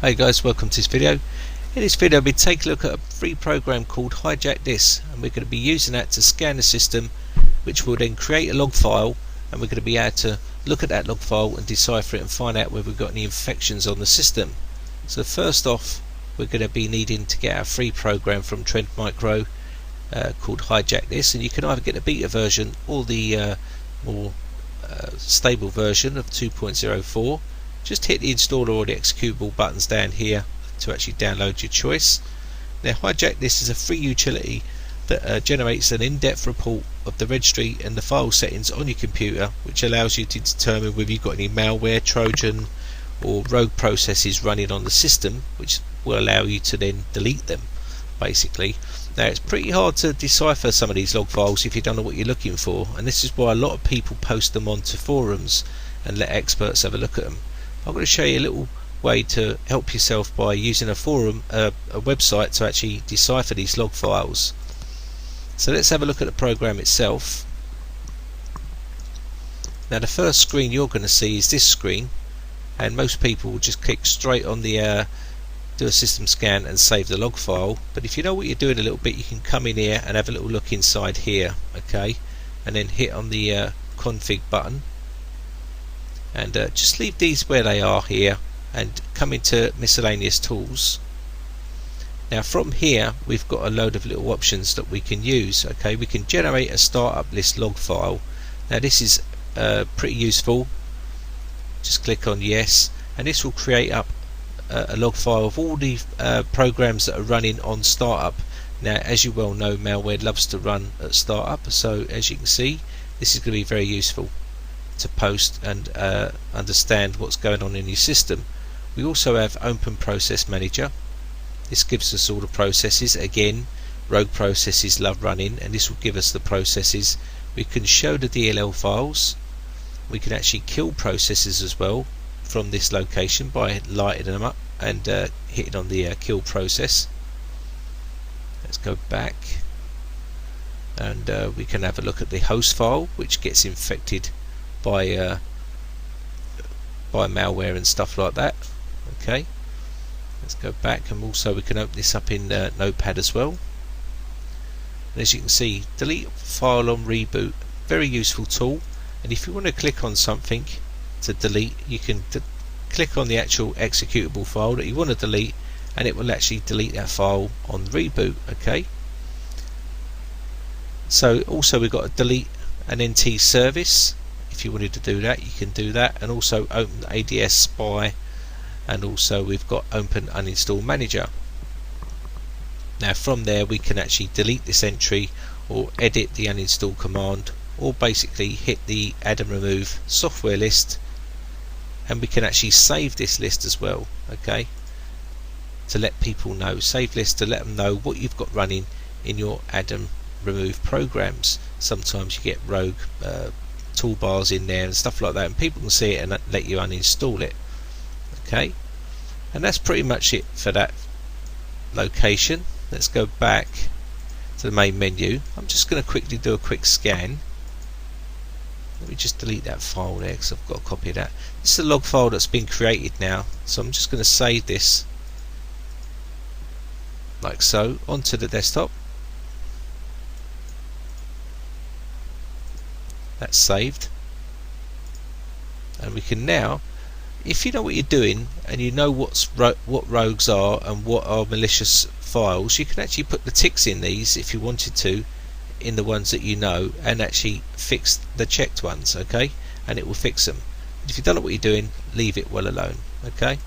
Hey guys, welcome to this video. In this video we take a look at a free program called HijackThis, and we're going to be using that to scan the system, which will then create a log file, and we're going to be able to look at that log file and decipher it and find out whether we've got any infections on the system. So first off, we're going to be needing to get our free program from Trend Micro called HijackThis, and you can either get the beta version or the more stable version of 2.04. Just hit the installer or the executable buttons down here to actually download your choice. Now HijackThis is a free utility that generates an in-depth report of the registry and the file settings on your computer, which allows you to determine whether you've got any malware, trojan or rogue processes running on the system, which will allow you to then delete them basically. Now it's pretty hard to decipher some of these log files if you don't know what you're looking for, and this is why a lot of people post them onto forums and let experts have a look at them. I'm going to show you a little way to help yourself by using a forum, a website, to actually decipher these log files. So let's have a look at the program itself. Now the first screen you're going to see is this screen, and most people will just click straight on the do a system scan and save the log file. But if you know what you're doing a little bit, you can come in here and have a little look inside here, okay, and then hit on the config button. And just leave these where they are here and come into miscellaneous tools. Now from here we've got a load of little options that we can use. Okay, we can generate a startup list log file. Now this is pretty useful. Just click on yes, and this will create up a log file of all the programs that are running on startup. Now as you well know, malware loves to run at startup, so as you can see this is going to be very useful to post and understand what's going on in your system. We also have Open Process Manager. This gives us all the processes. Again, rogue processes love running, and this will give us the processes. We can show the DLL files. We can actually kill processes as well from this location by lighting them up and hitting on the kill process. Let's go back, and we can have a look at the host file, which gets infected by malware and stuff like that. Okay, let's go back, and also we can open this up in Notepad as well. And as you can see, delete file on reboot, very useful tool. And if you want to click on something to delete, you can click on the actual executable file that you want to delete, and it will actually delete that file on reboot. Okay, so also we've got a delete an NT service. If you wanted to do that, you can do that, and also open ADS spy, and also we've got open uninstall manager. Now from there we can actually delete this entry or edit the uninstall command, or basically hit the add and remove software list, and we can actually save this list as well, okay, to let people know. Save list to let them know what you've got running in your add and remove programs. Sometimes you get rogue toolbars in there and stuff like that, and people can see it and let you uninstall it. Okay, and that's pretty much it for that location. Let's go back to the main menu. I'm just going to quickly do a quick scan. Let me just delete that file there because I've got a copy of that. This is a log file that's been created now, so I'm just going to save this like so onto the desktop. That's saved, and we can now, if you know what you're doing and you know what rogues are and what are malicious files, you can actually put the ticks in these if you wanted to, in the ones that you know, and actually fix the checked ones, okay, and it will fix them. If you don't know what you're doing, leave it well alone. Okay,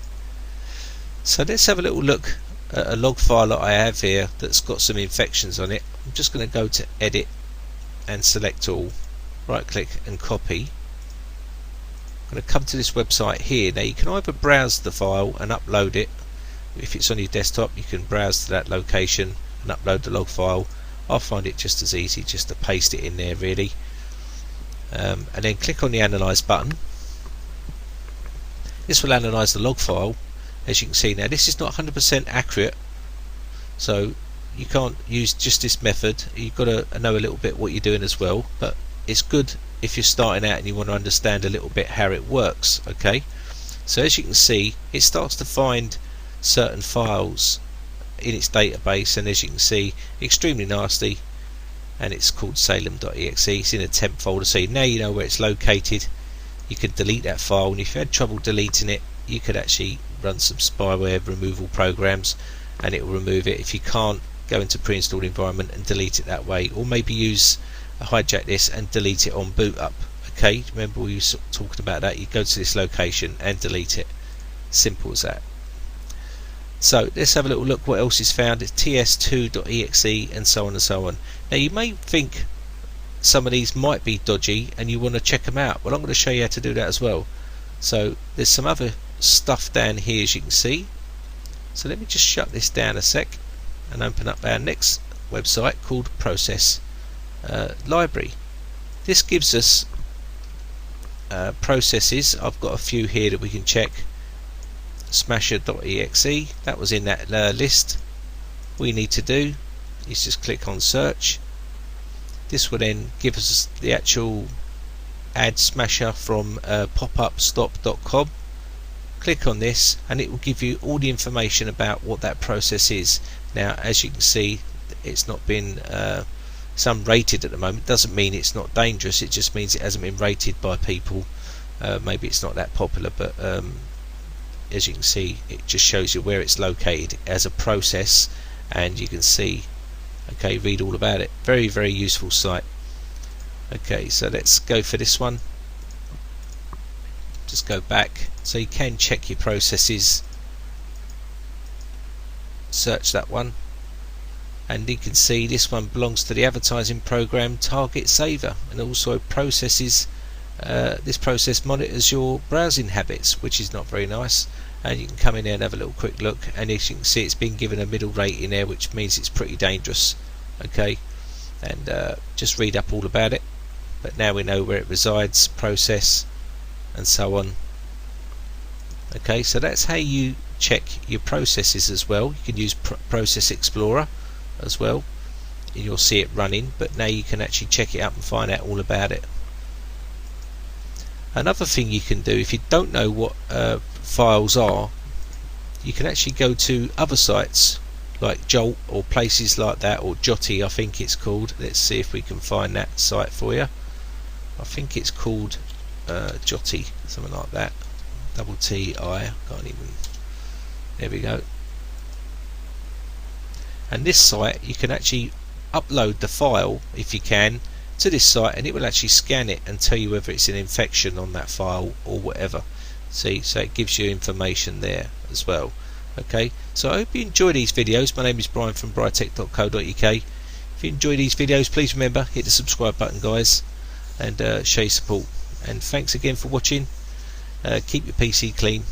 so let's have a little look at a log file that I have here that's got some infections on it. I'm just going to go to edit and select all, right click and copy. I'm going to come to this website here. Now you can either browse the file and upload it. If it's on your desktop, you can browse to that location and upload the log file. I find it just as easy just to paste it in there really, and then click on the analyze button. This will analyze the log file. As you can see, now this is not 100% accurate, so you can't use just this method. You've got to know a little bit what you're doing as well, but it's good if you're starting out and you want to understand a little bit how it works. Okay, so as you can see, it starts to find certain files in its database, and as you can see, extremely nasty, and it's called salem.exe. It's in a temp folder, so now you know where it's located. You can delete that file, and if you had trouble deleting it, you could actually run some spyware removal programs and it will remove it. If you can't, go into pre-installed environment and delete it that way, or maybe use HijackThis and delete it on boot up. Okay, remember we were talking about that. You go to this location and delete it. Simple as that. So let's have a little look what else is found. It's ts2.exe and so on and so on. Now you may think some of these might be dodgy and you want to check them out. Well, I'm going to show you how to do that as well. So there's some other stuff down here, as you can see. So let me just shut this down a sec and open up our next website called Process Library. This gives us processes. I've got a few here that we can check. Smasher.exe, that was in that list. What we need to do is just click on search. This will then give us the actual add smasher from popupstop.com. Click on this and it will give you all the information about what that process is. Now, as you can see, it's not been some rated at the moment. Doesn't mean it's not dangerous, it just means it hasn't been rated by people. Maybe it's not that popular, but as you can see, it just shows you where it's located as a process, and you can see, okay, read all about it. Very, very useful site. Okay, so let's go for this one. Just go back, so you can check your processes. Search that one, and you can see this one belongs to the advertising program Target Saver, and also processes. This process monitors your browsing habits, which is not very nice. And you can come in there and have a little quick look, and as you can see, it's been given a middle rating there, which means it's pretty dangerous. Okay, and just read up all about it. But now we know where it resides, process, and so on. Okay, so that's how you check your processes as well. You can use Process Explorer as well, and you'll see it running, but now you can actually check it out and find out all about it. Another thing you can do, if you don't know what files are, you can actually go to other sites like Jolt or places like that, or Jotty I think it's called. Let's see if we can find that site for you. I think it's called Jotty, something like that. Double T-I, can't even. There we go. And this site, you can actually upload the file, if you can, to this site, and it will actually scan it and tell you whether it's an infection on that file or whatever. See, so it gives you information there as well. Okay, so I hope you enjoy these videos. My name is Brian from britech.co.uk. If you enjoy these videos, please remember, hit the subscribe button, guys, and show your support. And thanks again for watching. Keep your PC clean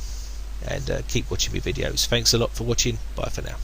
and keep watching my videos. Thanks a lot for watching. Bye for now.